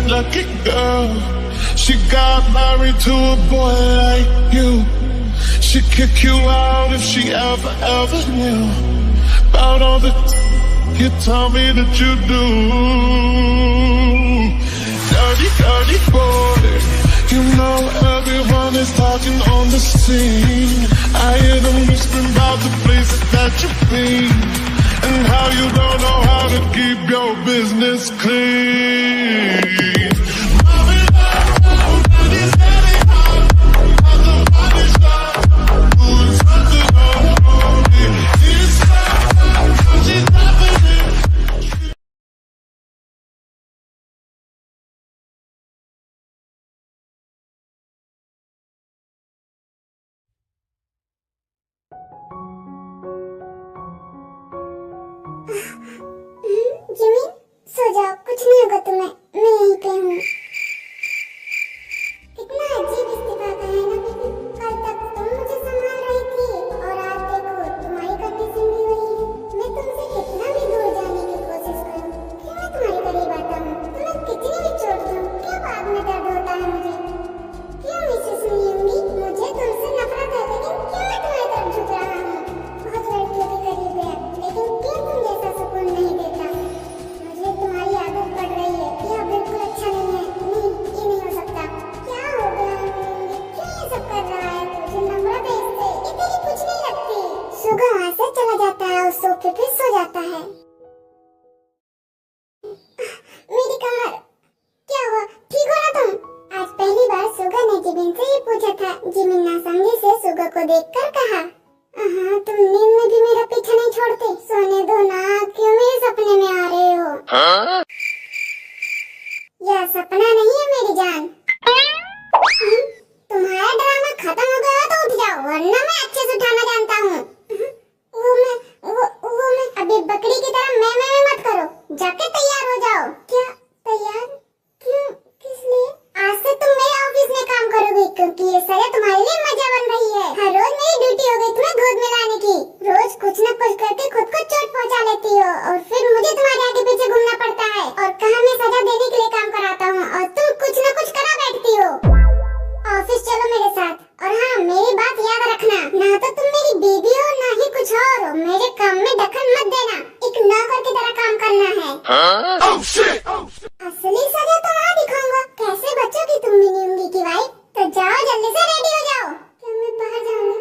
lucky girl. She got married to a boy like you. She'd kick you out if she ever knew about all the you tell me that you do. Dirty boy. You know everyone is talking on the scene. I hear them whispering about the places that you've been, and how you don't know how to keep your business clean. Jimmy, सो जाओ, कुछ नहीं होगा तुम्हें, मैं यहीं पे हूँ। कितना अजीब इस्तीफा का है ना बेबी। कल तक तुम मुझे संभाल रही थी और आज देखो तुम्हारी कंडीशन भी वही है। मैं तुमसे कितना भी दूर जाने की कोशिश करूँ, क्यों मैं तुम्हारे करीब आता हूँ, तुम्हें कितनी भी चोट दूँ, क्यों बाद में दर्द होता है मुझे। क्यों मिसेस न्यूमी, मुझे तुमसे नफरत है, लेकिन क्यों मैं तुम्हारी तरफ झुक रहा हूँ। बहुत लड़कियों के करीब गया, लेकिन क्यों तुम जैसा सुकून नहीं देता। तुम्हारी आदत पड़ रही है, यह बिल्कुल अच्छा नहीं है। नहीं, ये नहीं हो सकता। क्या हो गया है, क्यों ये सब कर रहा है? तुझे नफरत है इससे, ये तेरी कुछ नहीं लगती। सुगा वहाँ से चला जाता है और सोफे पे सो जाता है। मेरी कमर, क्या हुआ? ठीक हो ना तुम? आज पहली बार सुगा ने जिमिन से ये पूछा था। जिमिन नासमझी से सुगा को देखकर कहा, हाँ, तुम नींद में भी मेरा पीछा नहीं छोड़ते। सोने दो ना, क्यों मेरे सपने में आ रहे हो? यह सपना नहीं है मेरी जान। तुम्हारा ड्रामा खत्म हो गया तो उठ जाओ, वरना मैं अच्छे से उठाना जानता हूँ। वो मैं अभी बकरी की तरह मैं मत करो। जाके तैयार हो जाओ। क्या तैयार? क्यों? किस लिए? आज से तुम मेरे ऑफिस में काम करोगी, क्योंकि ये सजा तुम्हारे लिए मजा बन रही है। हर रोज मेरी ड्यूटी हो गई तुम्हें गोद में लाने की। रोज कुछ न कुछ करके खुद को चोट पहुंचा लेती हो और फिर मुझे तुम्हारे आगे पीछे घूमना पड़ता है। और कहाँ मैं सजा देने के लिए काम कराता हूँ और तुम कुछ न कुछ करा बैठती हो। ऑफिस चलो मेरे साथ। और हाँ, मेरी बात याद रखना, ना तो तुम मेरी बीवी हो ना ही कुछ और हो। मेरे काम में दखल मत देना, एक नौकर की तरह काम करना है। असली सजा तो वहाँ दिखाऊंगा। कैसे बचोगी तुम न्यूमी की वाइफ? तो जाओ जल्दी से रेडी हो जाओ। क्या मैं बाहर जाऊंगी?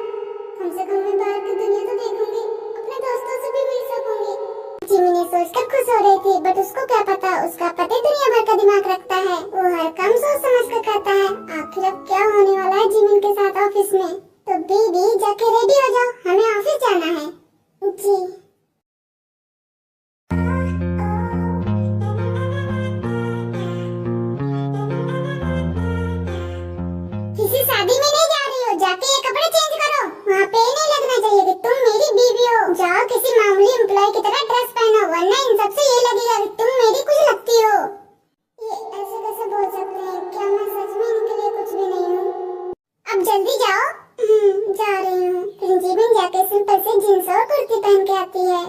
कम से कम मैं बाहर की दुनिया तो देखूंगी, अपने दोस्तों से भी मिल सकूंगी। जिमी ने सोचकर खुश हो रही थी, बट उसको क्या पता उसका पति दुनिया भर का दिमाग रखता है। वो हर काम सोच समझ कर करता है। आखिर अब क्या होने वाला है जिमिन के साथ ऑफिस में? तो बेबी जाके रेडी हो जाओ, हमें ऑफिस जाना है। जी। किसी शादी में नहीं जा रही हो, जाके ये कपड़े चेंज करो। वहाँ पे नहीं लगना चाहिए कि तुम मेरी बीवी हो। जाओ किसी मामूली एम्प्लॉय की तरह ड्रेस पहनो, वरना इन सबसे ये लगेगा कि तुम मेरी कुछ लगती हो। ये ऐसे कैसे बोल सकते हैं? क्या मैं सच में इनके लिए कुछ भी नहीं हूँ? अब जल्दी जाओ। जा रही हूँ। फिर जिमिन जाके सिंपल से जींस और कुर्ती पहन के आती है।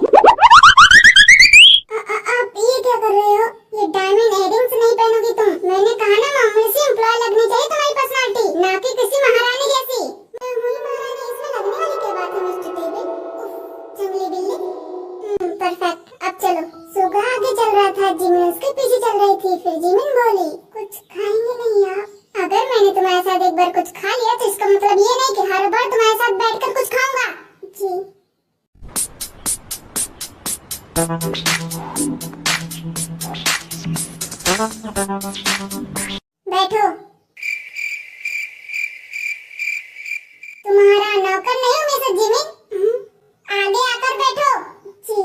आप ये क्या कर रहे हो? ये डायमंड इयररिंग्स नहीं पहनोगी तुम। मैंने कहा ना, मामूली सी एम्प्लॉय लगनी चाहिए तुम्हारी पर्सनालिटी, ना कि किसी महारानी जैसी। मैं हुई महारानी, इसमें लगने वाली क्या बात है मिस्टर डेविड? जंगली बिल्ली। परफेक्ट। अब चलो। सुगा आगे चल रहा था, जिमिन उसके पीछे चल रही थी। फिर जिमिन बोली, कुछ खाएंगे नहीं आप? अगर मैंने तुम्हारे साथ एक बार कुछ खा लिया तो इसका मतलब ये नहीं कि हर बार तुम्हारे साथ बैठकर कुछ खाऊंगा। जी। बैठो। तुम्हारा नौकर नहीं हूँ मिसेस जिमिन। आगे आकर बैठो। जी।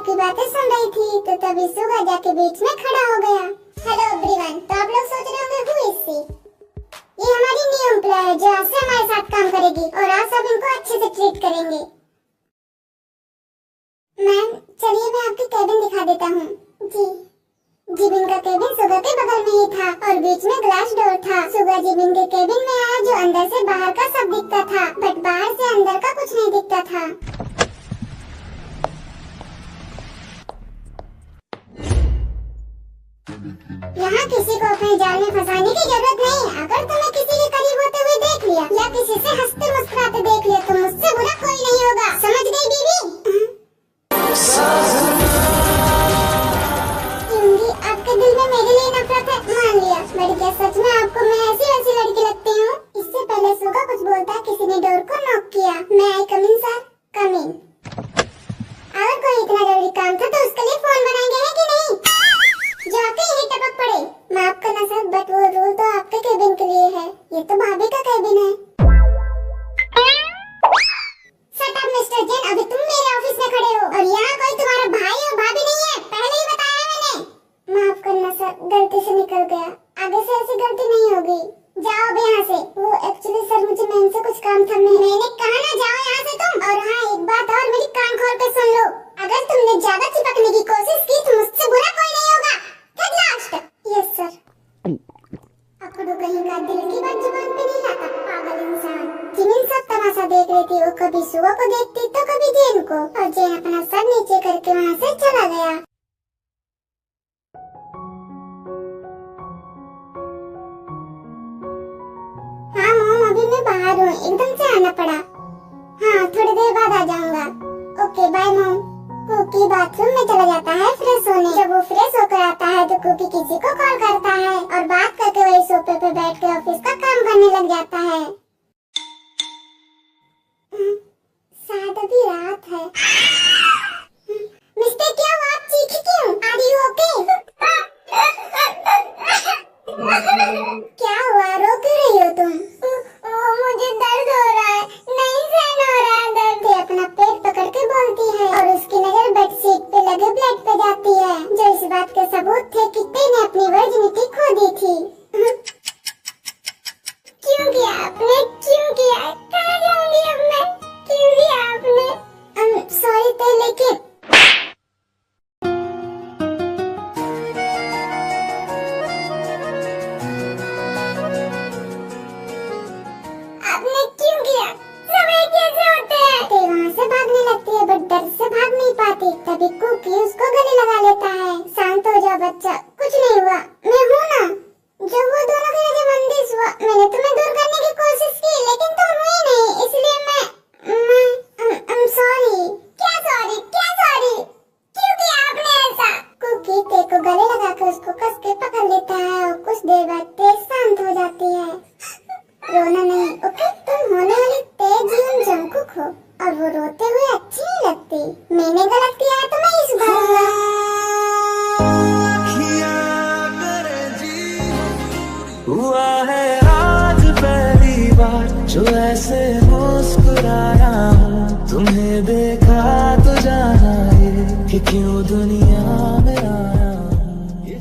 सबकी बातें सुन रही थी तो तभी सुगा जाके बीच में खड़ा हो गया। हेलो एवरीवन, तो आप लोग सोच रहे होंगे हु इज सी? ये हमारी न्यू एम्प्लॉय है जो आज से हमारे साथ काम करेगी और आप सब इनको अच्छे से ट्रीट करेंगे। मैम चलिए मैं आपकी केबिन दिखा देता हूँ। जी जिबिन का केबिन सुगा के बगल में ही था और बीच में ग्लास डोर था। सुगा जिबिन के केबिन में आया जो अंदर से बाहर का सब दिखता था, बट बाहर से अंदर का कुछ नहीं दिखता था। यहाँ किसी को अपने जाल में फंसाने की जरूरत नहीं। अगर तुम्हें किसी के करीब होते हुए देख लिया या किसी से हंसते मुस्कुराते देख लिया तो मुझसे बुरा कोई नहीं होगा, समझ गई बीवी? क्योंकि आपके दिल में मेरे लिए नफरत है, मान लिया, बट क्या सच में आपको मैं ऐसी वैसी लड़की लगती हूँ? इससे पहले सुगा कुछ बोलता किसी ने डोर को नॉक किया। मैं आई कम इन सर? कम इन। अगर कोई इतना जरूरी काम था तो उसके लिए फोन बनाएंगे हैं कि नहीं? जाके यही टपक पड़े। माफ करना सर, बट वो रूल तो आपके केबिन के लिए है, ये तो भाभी का केबिन है। शट अप मिस्टर जैन, अभी तुम मेरे ऑफिस में खड़े हो और यहाँ कोई तुम्हारा भाई और भाभी नहीं है, पहले ही बताया मैंने। माफ करना सर, गलती से निकल गया, आगे से ऐसी गलती नहीं होगी। जाओ अब यहाँ से। वो एक्चुअली सर मुझे मैम से कुछ काम था। मैंने कहा ना जाओ यहाँ से तुम। और हाँ एक बात और, मेरी कान खोल कर सुन लो, अगर तुमने ज्यादा चिपकने की कोशिश की तो मुझसे बुरा कोई नहीं होगा। Yes sir. अकड़ू कहीं का, दिल की बात जुबान पे नहीं लाता, पागल इंसान। जिमिन सब तमाशा देख रही थी, वो कभी सुगा को देखती तो कभी जेन को, और जेन अपना सर नीचे करके वहाँ से चला गया। हाँ मॉम, अभी मैं बाहर हूँ, एकदम से आना पड़ा। हाँ थोड़ी देर बाद आ जाऊंगा। Okay bye mom. Cookie bathroom में चला जाता है फ्रेश होने। जब वो फ्रेश होकर आता है तो कुकी किसी को कॉल करता है और बात करके वही सोफे पे बैठ के ऑफिस का काम करने लग जाता है। शायद अभी रात है। मिस्टर क्या हुआ, आप चीखी क्यों? Are you okay? क्या हुआ, रो क्यों रही हो तुम? मुझे दर्द हो रहा है, नहीं सहन हो रहा है दर्द। अपना पेट पकड़ के बोलती है और उसकी नजर बेडशीट पे लगे ब्लड पे जाती है, जो इस बात के सबूत थे कि ते ने अपनी वर्जिनिटी खो दी थी। क्यों किया आपने, क्यों किया? कहाँ जाऊंगी अब मैं? क्यों किया आपने? सॉरी ते, लेकिन तभी कुकी उसको गले लगा लेता है। शांत हो जा बच्चा, कुछ नहीं हुआ, मैं हूँ ना। जब वो दोनों की वजह बंदिश हुआ, मैंने तुम्हें दूर करने की कोशिश की लेकिन तुम हुई नहीं, इसलिए मैं सॉरी। क्या सॉरी, क्या सॉरी? क्यों किया आपने ऐसा? कुकी ते को गले लगा कर उसको कस के पकड़ लेता है और कुछ देर बाद ते शांत हो जाती है। रोना नहीं, ओके? तुम होने वाली तेज यून जंकुक हो और वो रोते हुए अच्छी नहीं लगती। मैंने गलत किया है तो मैं इस बार हुआ है आज पहली बार जो ऐसे मुस्कुराया हूँ, तुम्हें देखा तो जाना ये कि क्यों दुनिया में आया हूँ। ये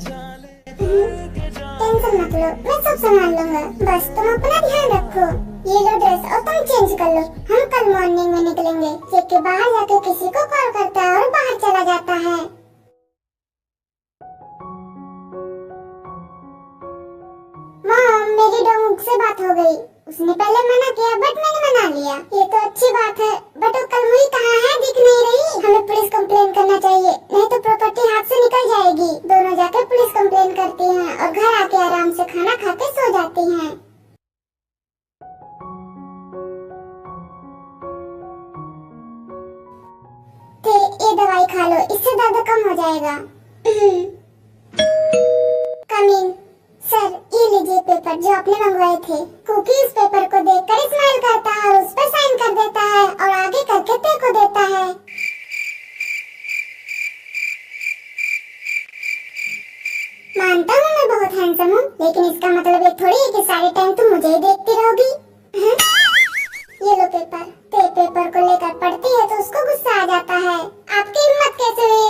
टेंशन मत लो, मैं सब संभाल लूंगा, बस तुम अपना ध्यान रखो। ये लो ड्रेस और तुम चेंज कर लो, हम कल मॉर्निंग में निकलेंगे। चेक के बाहर जाकर किसी को कॉल करता है और बाहर चला जाता है। मॉम, मेरी डॉग से बात हो गई, उसने पहले मना किया बट मैंने मना लिया। ये तो अच्छी बात है, बट वो कलमुई कहाँ है, दिख नहीं रही। हमें पुलिस कंप्लेन करना चाहिए, नहीं तो प्रॉपर्टी हाथ से निकल जाएगी। दोनों जाकर पुलिस कंप्लेन करती हैं और घर आके आराम से खाना खा के सो जाती हैं। ये दवाई खा लो, इससे दर्द कम हो जाएगा। कमिंग सर, ये लीजिए पेपर जो आपने मंगवाए थे। कुकी इस पेपर को देखकर स्माइल करता है और उस पर साइन कर देता है और आगे करके ते को देता है। मानता हूँ मैं बहुत हैंडसम हूँ, लेकिन इसका मतलब ये थोड़ी है कि सारे टाइम तुम मुझे ही देखती रहोगी। ये लो पेपर। ते पेपर को लेकर पढ़ती है तो उसको गुस्सा आ जाता है। आपकी हिम्मत कैसे हुई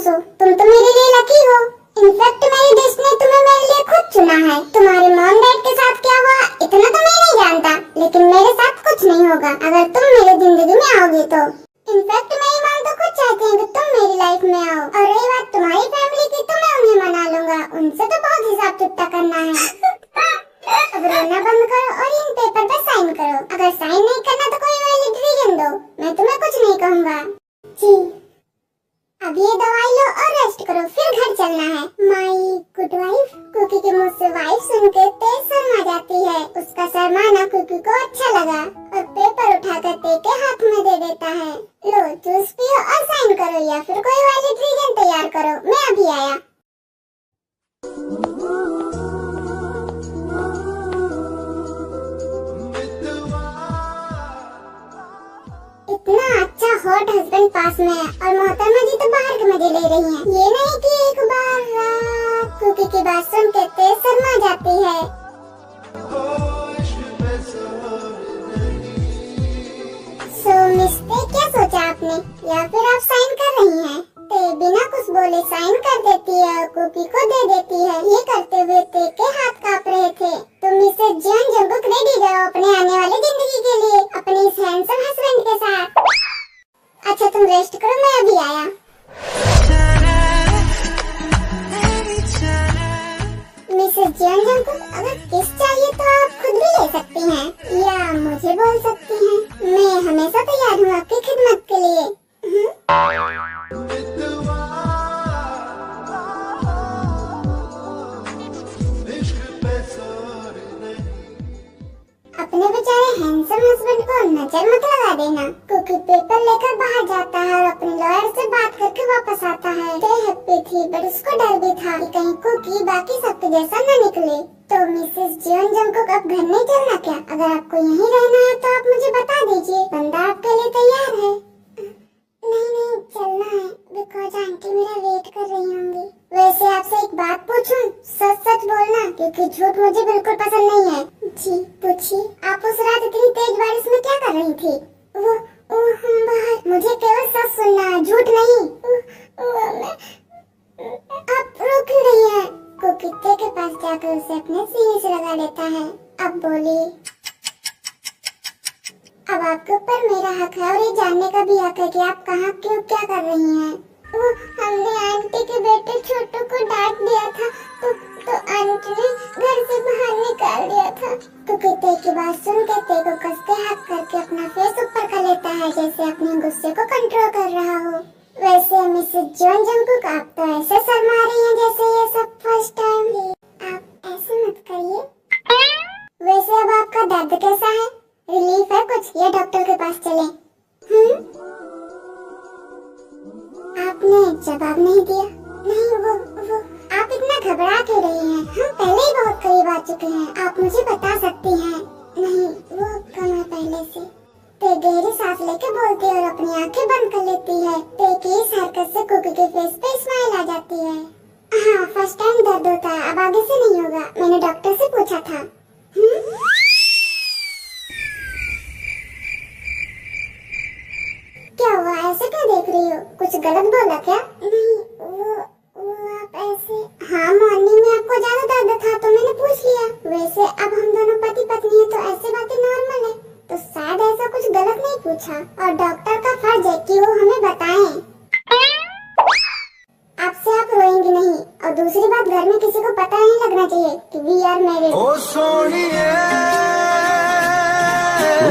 पूछो, तुम तो मेरे लिए लकी हो। इनफैक्ट मेरी डेस्टिनी ने तुम्हें मेरे लिए खुद चुना है। तुम्हारे मॉम डैड के साथ क्या हुआ इतना तो मैं नहीं जानता, लेकिन मेरे साथ कुछ नहीं होगा अगर तुम मेरी जिंदगी में आओगे तो। इनफैक्ट मेरी मॉम तो खुद चाहती है कि तुम मेरी लाइफ में आओ। और रही बात तुम्हारी फैमिली की, तो मैं उन्हें मना लूंगा, उनसे तो बहुत हिसाब चुकता करना है। अब रोना बंद करो और इन पेपर पे साइन करो। अगर साइन नहीं करना तो कोई वैलिड रीजन दो, मैं तुम्हें कुछ नहीं कहूँगा। जी अब ये दवाई लो और रेस्ट करो, फिर घर चलना है। My good wife. कुकी की मुझसे वाइफ सुनकर तेज शर्मा जाती है। उसका शर्माना कुकी को अच्छा लगा और पेपर उठाकर ते के हाथ में दे देता है। लो जूस पियो और साइन करो, या फिर कोई वैलिड रीजन तैयार करो, मैं अभी आया। इतना अच्छा हॉट हस्बैंड पास में है और मोहतरमा जी तो बाहर के मजे ले रही हैं। ये नहीं कि एक बार कुकी की बात सुन के तेज शर्मा जाती है। सो मिस्टेक क्या सोचा आपने, या फिर आप साइन कर रही हैं? ते बिना कुछ बोले साइन कर देती है और कुकी को दे देती है। ये करते हुए ते के हाथ कांप रहे थे। तो मिसेस जियोन जंगकुक रेडी जाओ अपने आने वाली जिंदगी के लिए अपने इस हैंडसम हस्बैंड के साथ। अच्छा तुम रेस्ट करो, मैं अभी आया। मिसेस जियोन जंगकुक, अगर किस चाहिए तो आप खुद भी ले सकती हैं या मुझे बोल सकती हैं। मैं हमेशा तैयार हूँ आपकी खिदमत के लिए। अपने बेचारे हैंडसम हस्बैंड को नजर मत लगा देना। कुकी पेपर लेकर बाहर जाता है और अपने लॉयर से बात करके वापस आता है। ते हैप्पी थी बट उसको डर भी था कि कहीं कुकी बाकी सबके जैसा न निकले। तो मिसेस जियोन जंगकुक अब घर नहीं चलना क्या? अगर आपको यहीं रहना है तो आप मुझे बता दीजिए, बंदा आपके लिए तैयार है। नहीं चलना है, बिकॉज आंटी मेरा वेट कर रही होंगी। वैसे आपसे एक बात पूछूं, सच सच बोलना क्योंकि झूठ मुझे बिल्कुल पसंद नहीं है। जी पूछिए। आप उस रात इतनी तेज बारिश में क्या कर रही थी? वो हम बाहर। मुझे केवल सच सुनना है, झूठ नहीं। आप रो क्यों रही हैं? कुकी ते के पास जाकर उसे अपने सीने से लगा लेता है। अब बोलिए। अब आपके ऊपर मेरा हक है और ये जानने का भी हक है कि आप कहाँ क्यों क्या कर रही हैं। वो हमने आंटी के बेटे छोटू को डांट दिया था तो आंटी ने घर से बाहर निकाल दिया था। कुकी ते की बात सुन के ते को कसके हक करके अपना फेस ऊपर कर लेता है जैसे अपने गुस्से को कंट्रोल कर रहा हो। वैसे मिसेस जियोन जंगकुक, आप तो ऐसे शर्मा रही हैं जैसे ये सब फर्स्ट टाइम। आप ऐसे मत करिए। वैसे अब आपका दर्द कैसा है? रिलीफ है कुछ या डॉक्टर के पास चलें? आपने जवाब नहीं दिया। नहीं वो आप इतना घबरा क्यों रही हैं? हम पहले ही बहुत करीब आ चुके हैं, आप मुझे बता सकती हैं। नहीं वो कम है पहले से। ते गहरी सांस लेके बोलती है और अपनी आंखें बंद कर लेती है। ते की इस हरकत से कुकी के फेस पे स्माइल आ जाती है। हाँ फर्स्ट टाइम दर्द होता है, अब आगे से नहीं होगा, मैंने डॉक्टर से पूछा था। क्या हुआ, ऐसे क्यों देख रही हो? कुछ गलत बोला क्या? नहीं वो आप ऐसे। हाँ मॉर्निंग में आपको ज्यादा दर्द था तो मैंने पूछ लिया। वैसे अब हम दोनों पति पत्नी हैं तो ऐसी बातें नॉर्मल है, तो शायद ऐसा कुछ गलत नहीं पूछा और डॉक्टर का फर्ज है कि वो हमें बताएं। आपसे आप रोएंगे नहीं, और दूसरी बात घर में किसी को पता नहीं लगना चाहिए कि वी आर मैरिड। ओ सोनिए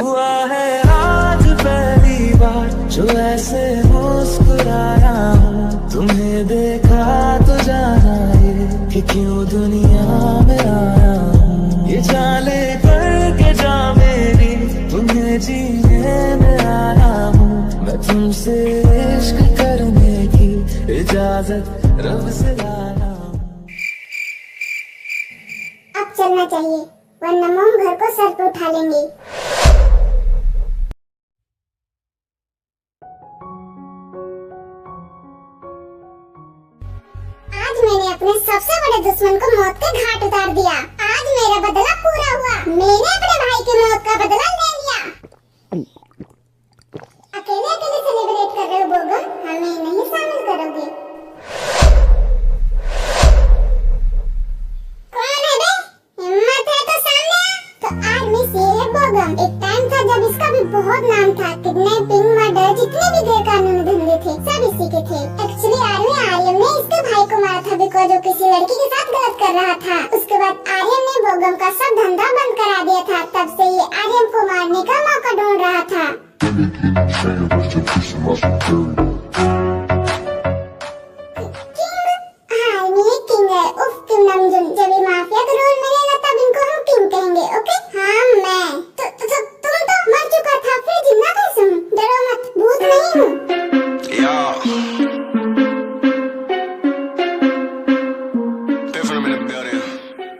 हुआ है आज पहली बार जो ऐसे मुस्कुराया हूँ, तुम्हें देखा तो जाना ये कि क्यों दुनिया में आया हूँ। ये जाने करके जा मेरी तुम्हें जीने में आया हूँ। मैं तुमसे इश्क करने की इजाजत रब से लाया हूँ। अब चलना चाहिए वरना मोम घर को सर पे उठा लेंगे। मैंने अपने सबसे बड़े दुश्मन को मौत के घाट उतार दिया। आज मेरा बदला पूरा हुआ। मैंने अपने भाई की मौत का बदला ले लिया। अकेले अकेले सेलिब्रेट कर रहे हो बोगम, हमें नहीं शामिल करोगे? था। उसके बाद आर्यन ने बोगम का सब धंधा बंद करा दिया था। तब से ये आर्यन को मारने का मौका ढूंढ रहा था। किंग है। उफ किम नमजुन, जब ये माफिया का रोल मिलेगा तब इनको हम किंग कहेंगे। ओके हाँ मैं तुम तो मर चुका था, फिर जिंदा कैसे हूँ? डरो मत, भूत नहीं हूँ।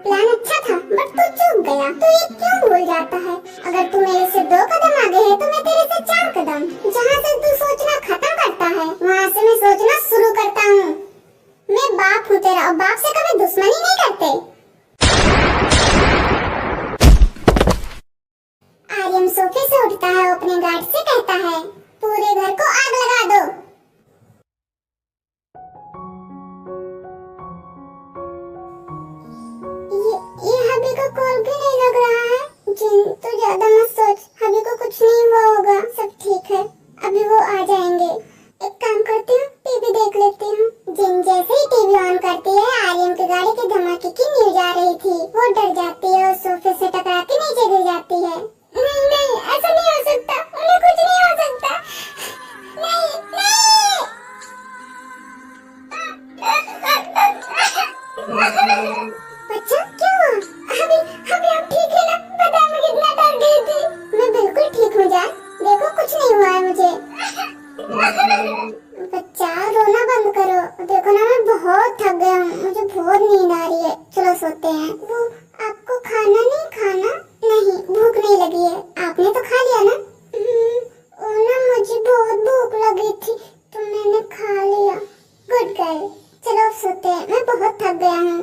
प्लान अच्छा था बट तू चूक गया। तू ये क्यों भूल जाता है? अगर तू मेरे से 2 कदम आगे है तो मैं तेरे से 4 कदम। जहाँ से तू सोचना खत्म करता है वहाँ से मैं सोचना शुरू करता हूँ। मैं बाप हूँ तेरा और बाप से कभी दुश्मनी नहीं करते। आर्यन सोफे से उठता है, अपने गार्ड से कहता है पूरे घर को आग लगा दो। ये हबी को कॉल भी नहीं लग रहा है। जिन तो ज्यादा मत सोच, हबी को कुछ नहीं हुआ होगा, सब ठीक है। अभी वो आ जाएंगे। एक काम करती हूँ, टीवी देख लेती हूँ। जिन जैसे ही टीवी ऑन करती है आर्यन की गाड़ी के धमाके की न्यूज आ रही थी। वो डर जाती है और सोफे से टकरा के नीचे गिर जाती है। नहीं नहीं ऐसा नहीं हो सकता, उन्हें कुछ नहीं हो सकता। नहीं नहीं बच्चा क्या हुआ? अभी आप ठीक है ना? पता है मैं कितना डर गई थी। मैं बिल्कुल ठीक हूँ जान, देखो कुछ नहीं हुआ है मुझे। बच्चा रोना बंद करो, देखो ना मैं बहुत थक गया हूँ, मुझे बहुत नींद आ रही है। चलो सोते हैं। वो आपको खाना नहीं खाना? नहीं भूख नहीं लगी है। आपने तो खा लिया ना? ना मुझे बहुत भूख लगी थी तो मैंने खा लिया। गुड गर्ल, चलो अब सोते हैं, मैं बहुत थक गया हूँ।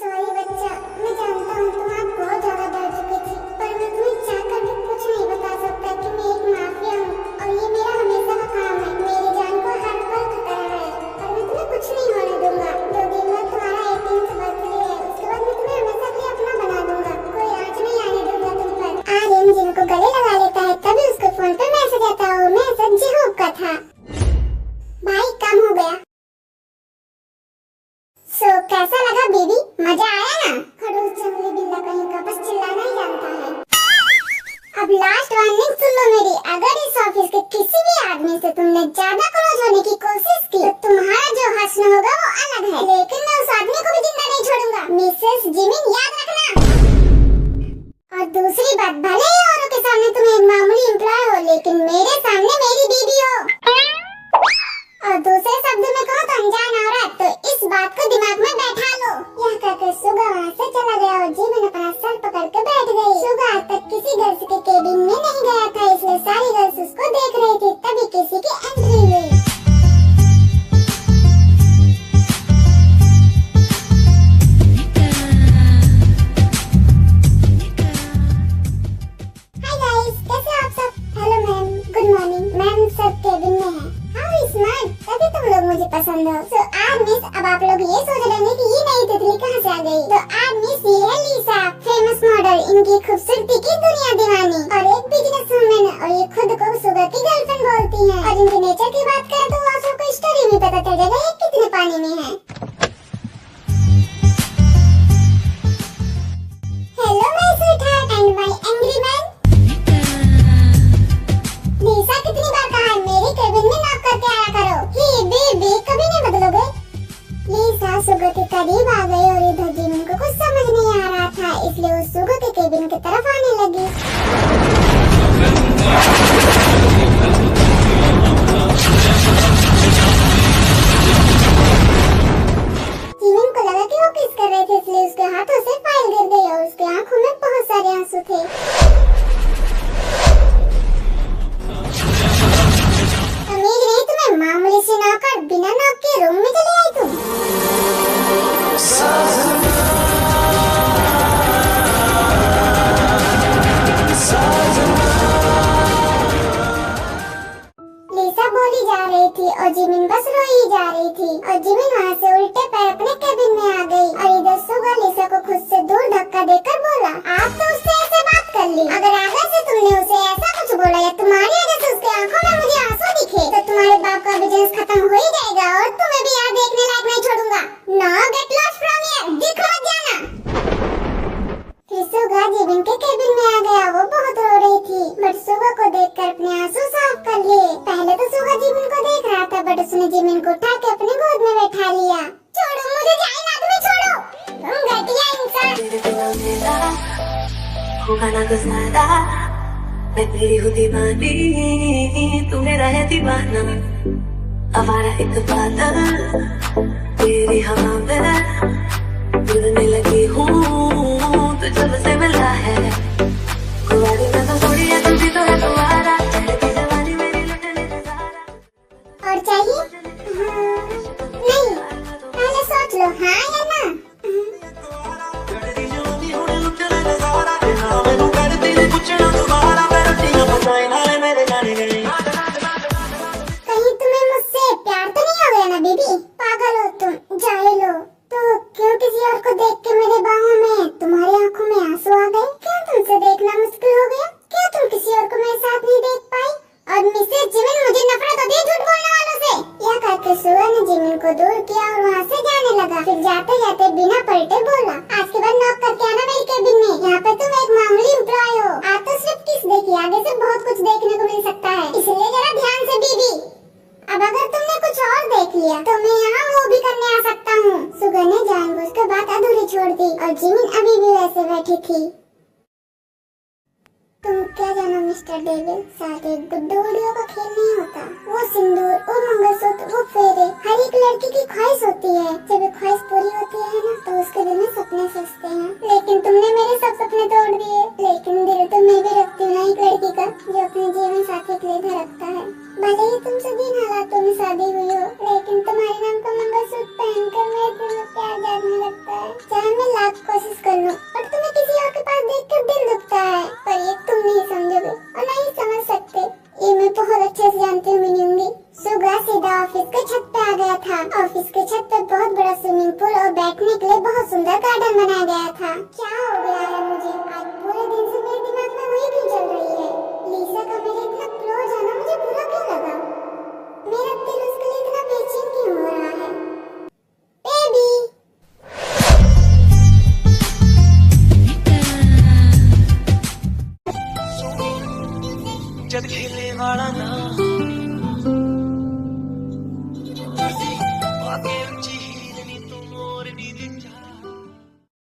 सॉरी बच्चा, मैं जानता हूँ तुम आज बहुत ज्यादा डर चुकी थी, पर मैं तुम्हें चाहकर भी कुछ नहीं बता सकता कि मैं एक माफिया हूँ और ये मेरा हमेशा का काम है। मेरी जान को हर पल खतरा है, पर मैं तुम्हें कुछ नहीं होने दूंगा। 2 दिन में तुम्हारा 18th बर्थडे है, उसके बाद मैं तुम्हें हमेशा के लिए अपना बना दूंगा। कोई आँच नहीं आने दूंगा तुम पर। आर्यन जिनको गले लगा लेता है तभी उसके फोन पे मैसेज आता है। मैसेज जिहूब का था। भाई कम हो गया। कैसा लगा बेबी? मजा आया ना? खड़ूस जंगली बिल्ला कहीं का, बस चिल्लाना ही जानता है। अब लास्ट वार्निंग सुन लो मेरी, अगर इस ऑफिस के किसी भी आदमी से तुमने ज्यादा क्लोज होने की कोशिश की तो तुम्हारा जो हश्र होगा वो अलग है, लेकिन मैं उस आदमी को भी जिंदा नहीं छोड़ूंगा। मिसेस जिमिन याद रखना। और दूसरी बात, भले ही औरों के सामने तुम एक मामूली एम्प्लॉय हो, लेकिन मेरे सामने मेरी बीबी हो। और दूसरे शब्द में कहूँ तो अनजान औरत। तो इस बात को दिमाग में बैठा लो। यह कहकर सुगा वहाँ से चला गया और जिमिन अपना सर पकड़ के बैठ गई। सुगा आज तक किसी गर्ल्स के केबिन में नहीं गया था, इसलिए सारी गर्ल्स उसको देख रही थी। तभी किसी की एंट्री हुई। हाय गाइस, कैसे आप सब? Hello ma'am, good morning. Ma'am सब केबिन में है। स्मार्ट, तभी तुम लोग मुझे पसंद हो। तो आज मिस, अब आप लोग ये सोच रहे हैं कि ये नई तितली कहाँ से आ गई। तो आज मिस ये है लीसा, फेमस मॉडल, इनकी खूबसूरती की दुनिया दीवानी और एक बिजनेस वुमन, और ये खुद को सुगा की गर्लफ्रेंड बोलती हैं। और इनके नेचर की बात करें तो आप सबको स्टोरी में पता चल जाएगा ये कितने पानी में है। Hello my sweetheart and my angry man. Lisa कितनी बार कहा है मेरी केबिन में नॉक करके आया करो। हे बेबी, कभी नहीं बदलोगे? लीसा सुगा के करीब आ गई और इधर जिमिन को कुछ समझ नहीं आ रहा था, इसलिए वो सुगा के केबिन की तरफ आने लगी। जिमिन को लगा कि वो किस कर रहे थे, इसलिए उसके हाथों से फाइल गिर गई और उसकी आंखों में बहुत सारे आंसू थे। मामूली सी नौकर बिना नॉक के रूम में चले आई तुम। लीसा बोली जा रही थी और जिमिन बस रोई जा रही थी। और जिमिन वहाँ से उल्टे पैर अपने केबिन में आ गई और इधर सुगा लीसा को खुद से दूर धक्का देकर बोला, आप तो उससे ऐसे बात कर ली। अगर आगे से तुमने उसे ऐसा कुछ बोला या तुम्हारी वजह से उसके आंखों में मुझे आंसू दिखे तो तुम्हारे बाप का बिजनेस खत्म हो ही जाएगा और तुम्हें भी यहाँ देखने हूँ दीवानी, तू मेरा है दीवाना, आवारा एक बादल तेरी हवा में उड़ने लगी हूँ, तो जब से मिला है कुंवारी में तो थोड़ी है, तुम भी तो है तुम्हारा, की जवानी मेरी लुटने नजारा। और चाहिए? नहीं, पहले सोच लो हाँ या ना। कहीं तुम्हें मुझसे प्यार तो नहीं हो गया ना बेबी? पागल हो तुम, जाहिल हो। तो क्यों किसी और को देख के मेरे बाहों में तुम्हारी आंखों में आंसू आ गए? क्यों तुमसे देखना मुश्किल हो गया? क्यों तुम किसी और को मेरे साथ नहीं देख पाई? और मिसेस जिमिन मुझे नफरत होती है झूठ बोलने वालों से। यह कहकर सुआ ने जिमिन को दूर किया और वहाँ से जाने लगा। फिर जाते जाते बिना पलटे बोला, आज के बाद नॉक करके आना मेरी केबिन में। यहाँ पे तुम एक मामूली एम्प्लॉय हो। आज तो सिर्फ किस देखी, आगे से बहुत कुछ देखने को मिल सकता है, इसलिए जरा ध्यान से बीबी। अब अगर तुमने कुछ और देख लिया तो मैं यहाँ वो भी करने आ सकता हूँ। सुगा ने जानबूझकर बात अधूरी छोड़ दी और जिमिन अभी भी वैसे बैठी थी। तुम क्या जानो मिस्टर डेविल, शायद एक गुड्डू गुड़ियों का खेल नहीं होता। वो सिंदूर, वो मंगलसूत्र, वो फेरे हर एक लड़की की ख्वाहिश होती है। जब एक ख्वाहिश पूरी होती है ना तो उसके दिल में सपने सजते हैं। लेकिन तुमने मेरे सब सपने तोड़ दिए। लेकिन दिल तो मैं भी रखती हूँ ना एक लड़की का, जो अपने जीवन साथी के लिए धड़कता है। भले ही तुमसे जिन हालातों में शादी हुई हो, लेकिन तुम्हारे नाम का मंगलसूत्र पहनकर मेरे दिल में प्यार जागने लगता है। चाहे मैं लाख कोशिश कर लूं, और तुम्हें किसी और के पास देखकर दिल दुखता है। पर ये तुम नहीं समझोगे और नहीं समझ सकते, ये मैं बहुत अच्छे से जानती हूँ मिनी। सुगा सीधा ऑफिस के छत पे आ गया था। ऑफिस के छत पे बहुत बड़ा स्विमिंग पूल और बैठने के लिए बहुत सुंदर गार्डन बनाया गया था। क्या हो गया है मुझे? आज पूरे दिन से मेरे दिमाग में वही क्यों चल रही है? लीसा का मेरे इतना क्लोज आना मुझे बुरा क्यों लगा? मेरा दिल उसके लिए इतना बेचैन क्यों हो रहा है? बेबी जद खेले वाला ना